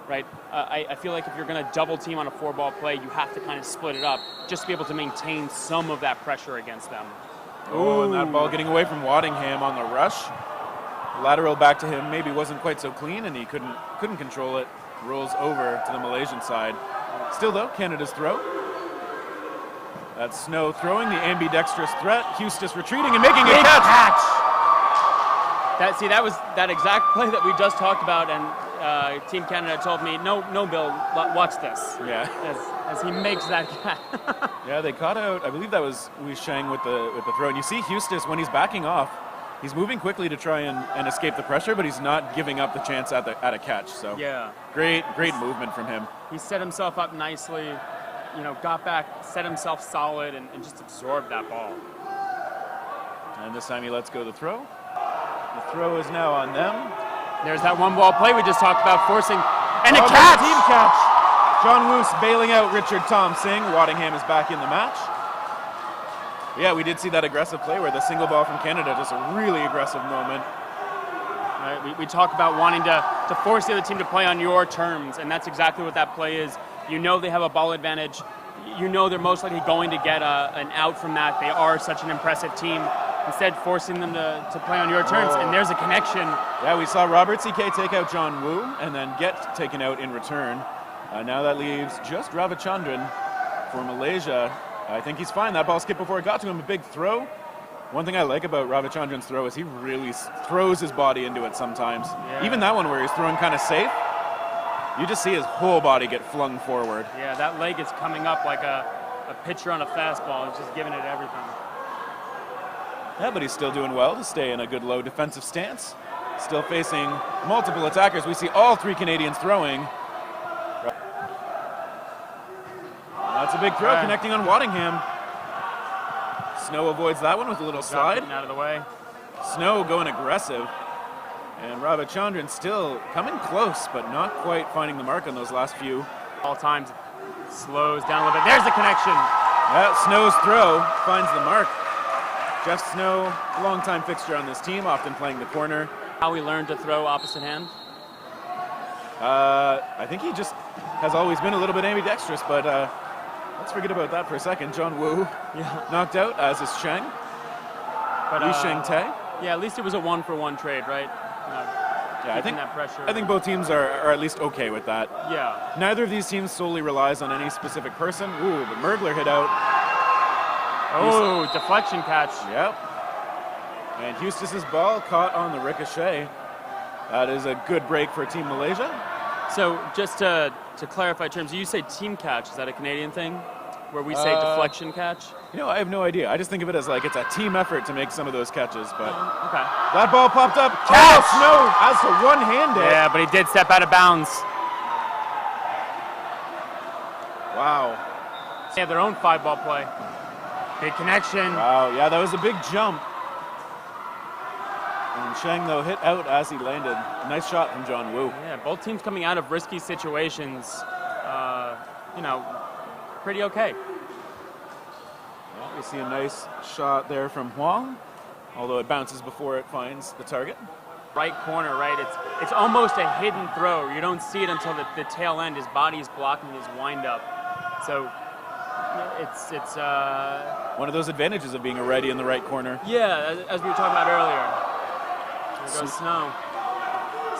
right? I feel like if you're going to double team on a 4-ball play, you have to kind of split it up just to be able to maintain some of that pressure against them. Oh, and that ball getting away from Waddingham on the rush. Lateral back to him maybe wasn't quite so clean, and he couldn't control it. Rolls over to the Malaysian side. Still though, Canada's throw. That's Snow throwing the ambidextrous threat. Eustis retreating and making a catch. That was that exact play that we just talked about, and Team Canada told me, no, Bill, watch this. Yeah. As he makes that catch. Yeah, they caught out. I believe that was Wei Sheng with the throw. And you see Eustis when he's backing off, he's moving quickly to try and escape the pressure, but he's not giving up the chance at a catch. So yeah, great movement from him. He set himself up nicely. Got back, set himself solid, and just absorbed that ball. And this time he lets go the throw. The throw is now on them. There's that 1-ball play we just talked about, forcing, and a catch! Team catch! John Woos bailing out Richard Tom-Sing. Waddingham is back in the match. Yeah, we did see that aggressive play where the single ball from Canada, just a really aggressive moment. Right, we talk about wanting to force the other team to play on your terms, and that's exactly what that play is. They have a ball advantage. They're most likely going to get an out from that. They are such an impressive team. Instead, forcing them to play on your terms, and there's a connection. Yeah, we saw Robert CK take out John Woo and then get taken out in return. Now that leaves just Ravichandran for Malaysia. I think he's fine. That ball skipped before it got to him. A big throw. One thing I like about Ravichandran's throw is he really throws his body into it sometimes. Yeah. Even that one where he's throwing kind of safe, you just see his whole body get flung forward. Yeah, that leg is coming up like a pitcher on a fastball. It's just giving it everything. Yeah, but he's still doing well to stay in a good low defensive stance. Still facing multiple attackers. We see all 3 Canadians throwing. That's a big throw connecting on Waddingham. Snow avoids that one with a little slide. Out of the way. Snow going aggressive. And Ravichandran still coming close, but not quite finding the mark on those last few. All times slows down a little bit. There's the connection. Yeah, Snow's throw finds the mark. Jeff Snow, longtime fixture on this team, often playing the corner. How we learned to throw opposite hand? I think he just has always been a little bit ambidextrous, but let's forget about that for a second. John Woo knocked out, as is Sheng. But Wei Sheng Tay. Yeah, at least it was a 1-for-1 trade, right? Yeah, I think both teams are at least okay with that. Yeah. Neither of these teams solely relies on any specific person. Ooh, but Mergler hit out. Oh, deflection catch. Yep. And Eustis's ball caught on the ricochet. That is a good break for Team Malaysia. So just to clarify terms, you say team catch. Is that a Canadian thing? Where we say deflection catch? I have no idea. I just think of it as like it's a team effort to make some of those catches. But okay. That ball popped up. Catch! Oh, Snow as to one-handed. Yeah, but he did step out of bounds. Wow. They have their own 5-ball play. Big connection. Wow, yeah, that was a big jump. And Sheng, though, hit out as he landed. Nice shot from John Woo. Yeah, both teams coming out of risky situations, pretty okay. Yeah, we see a nice shot there from Huang, although it bounces before it finds the target. Right corner, right? It's almost a hidden throw. You don't see it until the tail end. His body is blocking his windup. So it's one of those advantages of being a righty in the right corner. Yeah, as we were talking about earlier. There goes Snow.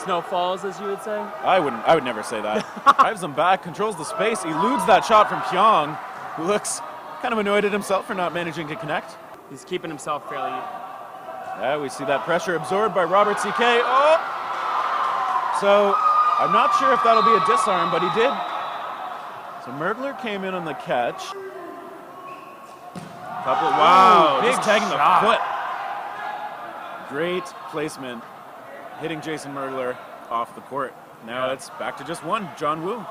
Snow falls, as you would say. I would never say that. Drives him back, controls the space, eludes that shot from Pyong, who looks kind of annoyed at himself for not managing to connect. He's keeping himself fairly. Yeah, we see that pressure absorbed by Robert CK. Oh! So I'm not sure if that'll be a disarm, but he did. So Mergler came in on the catch. Wow, big just tagging shot. the foot. Great placement, hitting Jason Mergler off the court. Now it's back to just one, John Woo.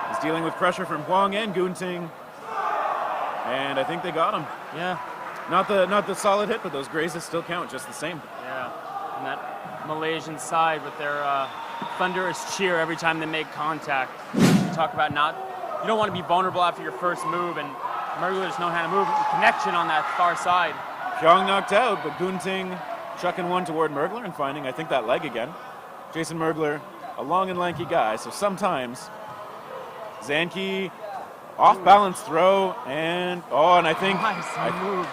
He's dealing with pressure from Huang and Gunting. And I think they got him. Yeah. Not the solid hit, but those grazes still count just the same. Yeah. And that Malaysian side with their thunderous cheer every time they make contact. You talk about you don't want to be vulnerable after your first move, and Mergler just know how to move. Connection on that far side. Pyong knocked out, but Gunting chucking one toward Mergler and finding, I think, that leg again. Jason Mergler a long and lanky guy, so sometimes Zanke off-balance throw, and I think nice moves.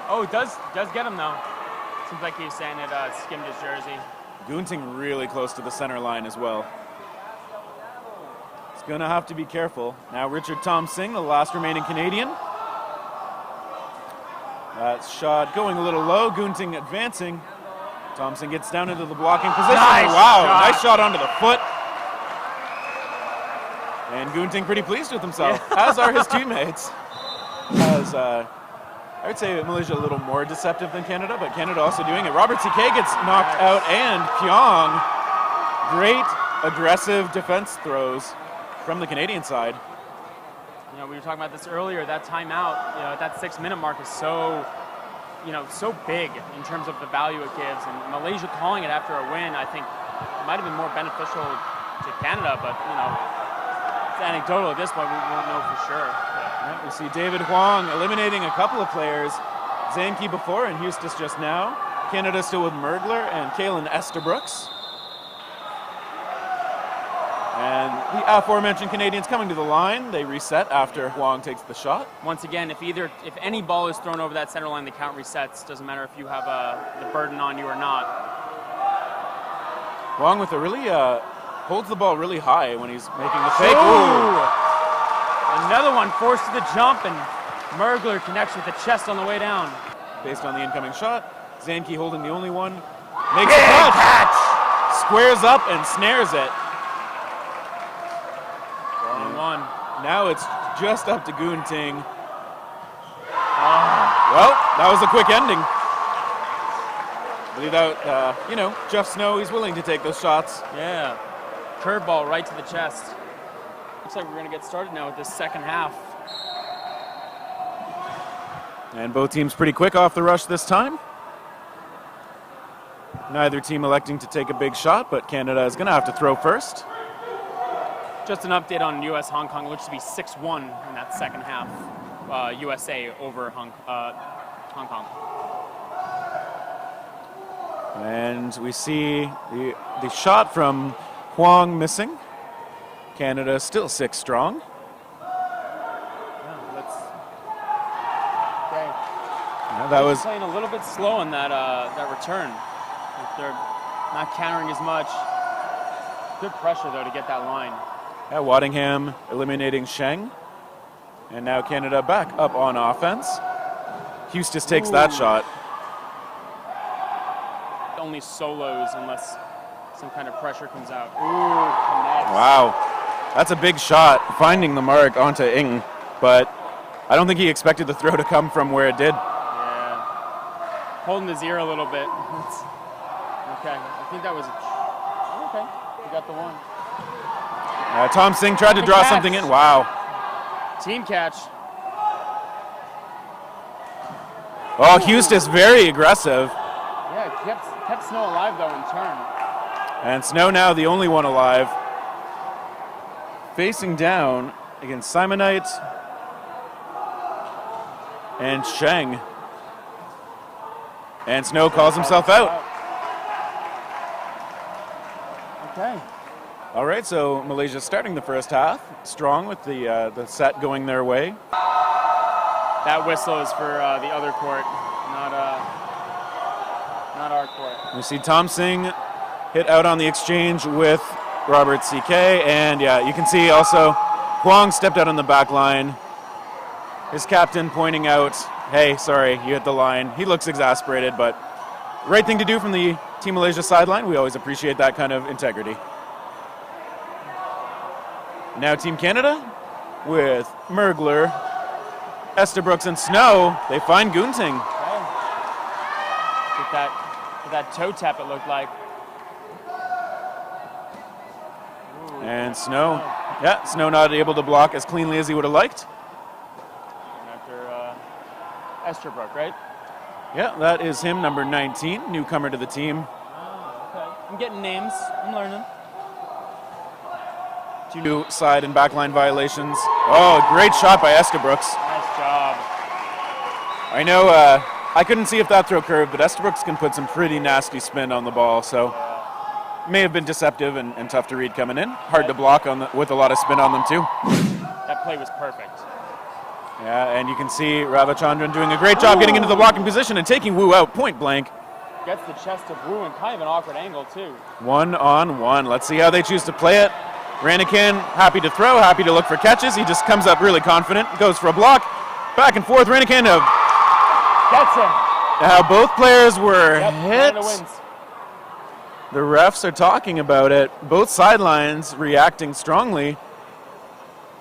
Oh, does get him though. Seems like he's saying it skimmed his jersey. Gunting really close to the center line as well. He's gonna have to be careful. Now Richard Tom Singh, the last remaining Canadian. That shot going a little low, Gunting advancing. Thompson gets down into the blocking position. Nice shot onto the foot. And Gunting pretty pleased with himself, as are his teammates. As I would say Malaysia a little more deceptive than Canada, but Canada also doing it. Robert CK gets knocked out, and Pyong, great aggressive defense throws from the Canadian side. You know, we were talking about this earlier. That timeout, you know, that 6-minute mark is so big in terms of the value it gives. And Malaysia calling it after a win, I think, might have been more beneficial to Canada, but you know, it's anecdotal at this point. We won't know for sure. Yeah, we see David Huang eliminating a couple of players. Zanke before and Eustace just now. Canada still with Mergler and Kalen Estabrooks. And the aforementioned Canadians coming to the line. They reset after Huang takes the shot. Once again, if any ball is thrown over that center line, the count resets. Doesn't matter if you have the burden on you or not. Huang with a really holds the ball really high when he's making the fake. Ooh. Another one forced to the jump, and Mergler connects with the chest on the way down. Based on the incoming shot, Zanke holding the only one. Makes a catch! Squares up and snares it. 4-on-1. Now it's just up to Gunting. Well, that was a quick ending. I believe that, Jeff Snow, he's willing to take those shots. Yeah. Curveball right to the chest. Looks like we're going to get started now with this second half. And both teams pretty quick off the rush this time. Neither team electing to take a big shot, but Canada is going to have to throw first. Just an update on U.S. Hong Kong. It looks to be 6-1 in that second half. USA over Hong Kong. And we see the shot from Huang missing. Canada still 6 strong. That was playing a little bit slow on that return. They're not countering as much. Good pressure though to get that line. Yeah, Waddingham eliminating Sheng. And now Canada back up on offense. Eustace takes that shot. Only solos unless some kind of pressure comes out. Ooh, connects. Wow. That's a big shot, finding the mark onto Ng, but I don't think he expected the throw to come from where it did. Yeah. Holding his ear a little bit. Okay, I think that was okay. We got the one. Tom Singh tried to draw something in. Wow. Team catch. Oh, Eustace very aggressive. Yeah, kept Snow alive though in turn. And Snow now the only one alive. Facing down against Simonite and Sheng. And Snow calls himself out. Okay. All right, so Malaysia starting the first half strong with the set going their way. That whistle is for the other court, not our court. We see Tom Singh hit out on the exchange with Robert CK, and yeah, you can see also Huang stepped out on the back line. His captain pointing out, hey, sorry, you hit the line. He looks exasperated, but right thing to do from the Team Malaysia sideline. We always appreciate that kind of integrity. Now Team Canada with Mergler, Estabrooks, and Snow. They find Gunting. Okay. With that toe tap, it looked like. Ooh. And Snow, yeah, Snow not able to block as cleanly as he would have liked. After Estabrooks, right? Yeah, that is him, number 19, newcomer to the team. Oh, okay. I'm getting names. I'm learning. 2 side and backline violations. Oh, great shot by Estabrooks. Nice job. I know I couldn't see if that throw curved, but Estabrooks can put some pretty nasty spin on the ball, so may have been deceptive and tough to read coming in. Hard to block with a lot of spin on them too. That play was perfect. Yeah, and you can see Ravichandran doing a great job getting into the blocking position and taking Wu out point blank. Gets the chest of Wu in kind of an awkward angle too. 1-on-1. Let's see how they choose to play it. Ranikin happy to throw, happy to look for catches. He just comes up really confident, goes for a block. Back and forth, Ranikin gets him. Now both players were hit. Canada wins. The refs are talking about it. Both sidelines reacting strongly.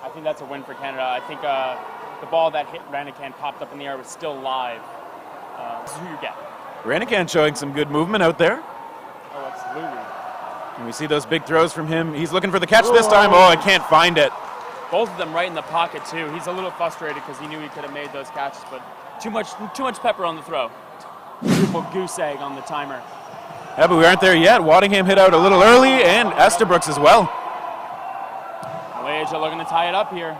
I think that's a win for Canada. I think the ball that hit Ranikin popped up in the air was still live. This is who you get. Ranikin showing some good movement out there. Oh, absolutely. And we see those big throws from him. He's looking for the catch this time. Oh, I can't find it. Both of them right in the pocket too. He's a little frustrated because he knew he could have made those catches, but too much pepper on the throw. Triple goose egg on the timer. Yeah, but we aren't there yet. Waddingham hit out a little early, and Estabrooks as well. Malaysia looking to tie it up here.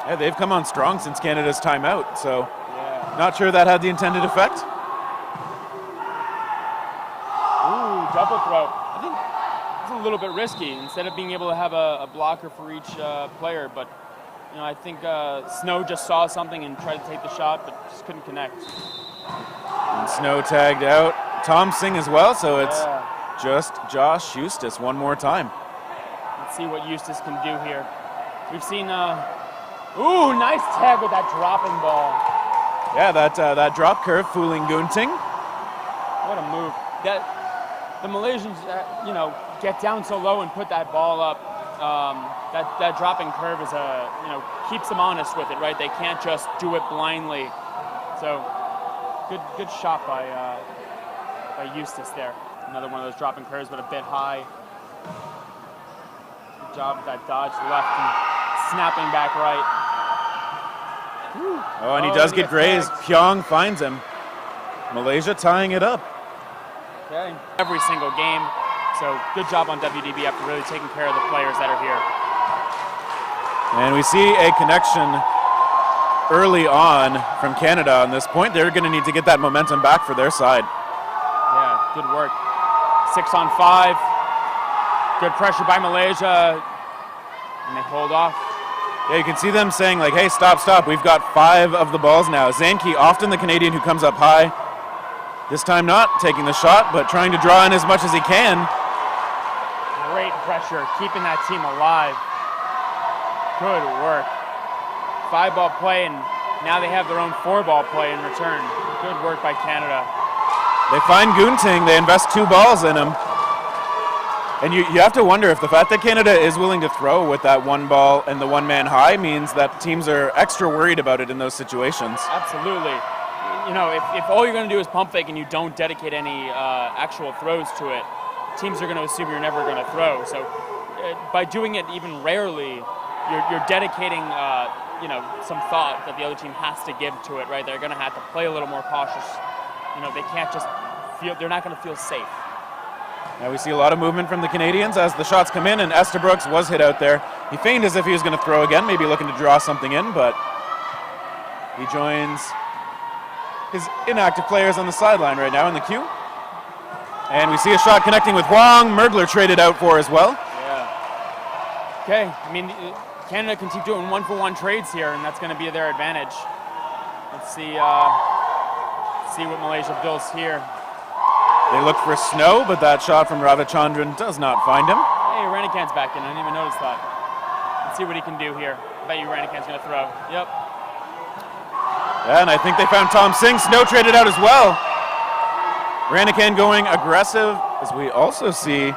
Yeah, they've come on strong since Canada's timeout, so not sure that had the intended effect. Ooh, double throw. I think it's a little bit risky instead of being able to have a blocker for each player, but you know, I think Snow just saw something and tried to take the shot, but just couldn't connect. And Snow tagged out. Tom Singh as well, so it's just Josh Eustace one more time. Let's see what Eustace can do here. We've seen, ooh, nice tag with that dropping ball. Yeah, that drop curve fooling Gunting. What a move. The Malaysians, you know, get down so low and put that ball up. That dropping curve is keeps them honest with it, right? They can't just do it blindly. So good shot by Eustace there. Another one of those dropping curves, but a bit high. Good job with that dodge left and snapping back right. Whew. Oh, and he does get grazed. Pyong finds him. Malaysia tying it up. Okay. Every single game. So good job on WDBF for really taking care of the players that are here. And we see a connection early on from Canada on this point. They're going to need to get that momentum back for their side. Yeah, good work. 6-on-5. Good pressure by Malaysia. And they hold off. Yeah, you can see them saying, like, hey, stop. We've got 5 of the balls now. Zanke, often the Canadian who comes up high. This time not taking the shot, but trying to draw in as much as he can. Great pressure, keeping that team alive. Good work. 5-ball play, and now they have their own 4-ball play in return. Good work by Canada. They find Gunting, they invest 2 balls in him. And you have to wonder if the fact that Canada is willing to throw with that 1 ball and the 1-man high means that teams are extra worried about it in those situations. Absolutely. You know, if all you're going to do is pump fake and you don't dedicate any actual throws to it, teams are going to assume you're never going to throw. So by doing it even rarely, you're dedicating some thought that the other team has to give to it, right? They're going to have to play a little more cautious. You know, they can't just they're not going to feel safe. Now we see a lot of movement from the Canadians as the shots come in, and Estabrooks was hit out there. He feigned as if he was going to throw again, maybe looking to draw something in, but he joins his inactive players on the sideline right now in the queue. And we see a shot connecting with Huang. Mergler traded out for as well. Yeah. Okay, I mean, Canada can keep doing 1-for-1 trades here, and that's going to be their advantage. Let's see what Malaysia builds here. They look for Snow, but that shot from Ravichandran does not find him. Hey, Ranikan's back in. I didn't even notice that. Let's see what he can do here. I bet you Ranikan's going to throw. Yep. Yeah, and I think they found Tom Singh. Snow traded out as well. Ranikan going aggressive, as we also see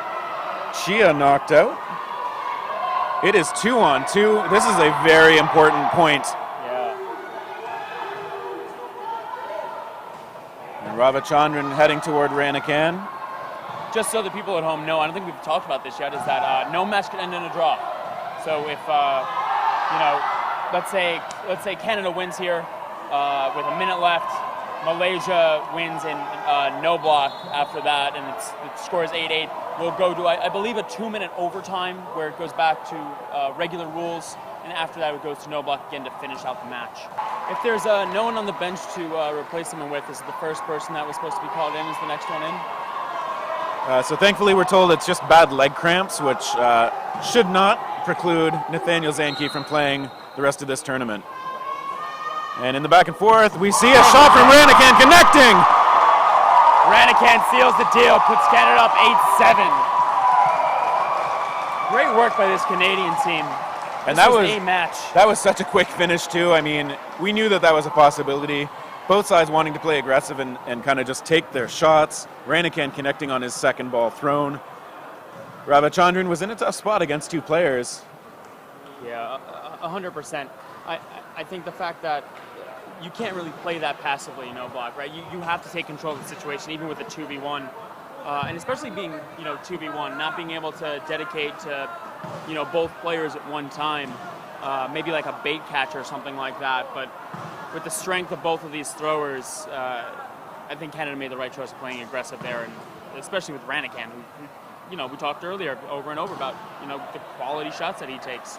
Chia knocked out. It is 2-on-2. This is a very important point. Yeah. And Ravichandran heading toward Ranikan. Just so the people at home know, I don't think we've talked about this yet, is that no match could end in a draw. So if let's say Canada wins here with a minute left, Malaysia wins in no block after that, and the score is 8-8. We'll go to, I believe, a 2-minute overtime where it goes back to regular rules, and after that it goes to no block again to finish out the match. If there's no one on the bench to replace someone with, is the first person that was supposed to be called in is the next one in? So thankfully we're told it's just bad leg cramps, which should not preclude Nathaniel Zanke from playing the rest of this tournament. And in the back and forth, we see a shot from Ranican connecting. Ranican seals the deal, puts Canada up 8-7. Great work by this Canadian team. And that was a match. That was such a quick finish too. I mean, we knew that was a possibility. Both sides wanting to play aggressive and kind of just take their shots. Ranican connecting on his second ball thrown. Ravichandran was in a tough spot against two players. Yeah, 100%. I think the fact that you can't really play that passively, Block, right? You have to take control of the situation, even with a 2v1. And especially being, 2v1, not being able to dedicate to, both players at one time. Maybe like a bait catch or something like that. But with the strength of both of these throwers, I think Canada made the right choice of playing aggressive there, and especially with Ranican, who we talked earlier over and over about, the quality shots that he takes.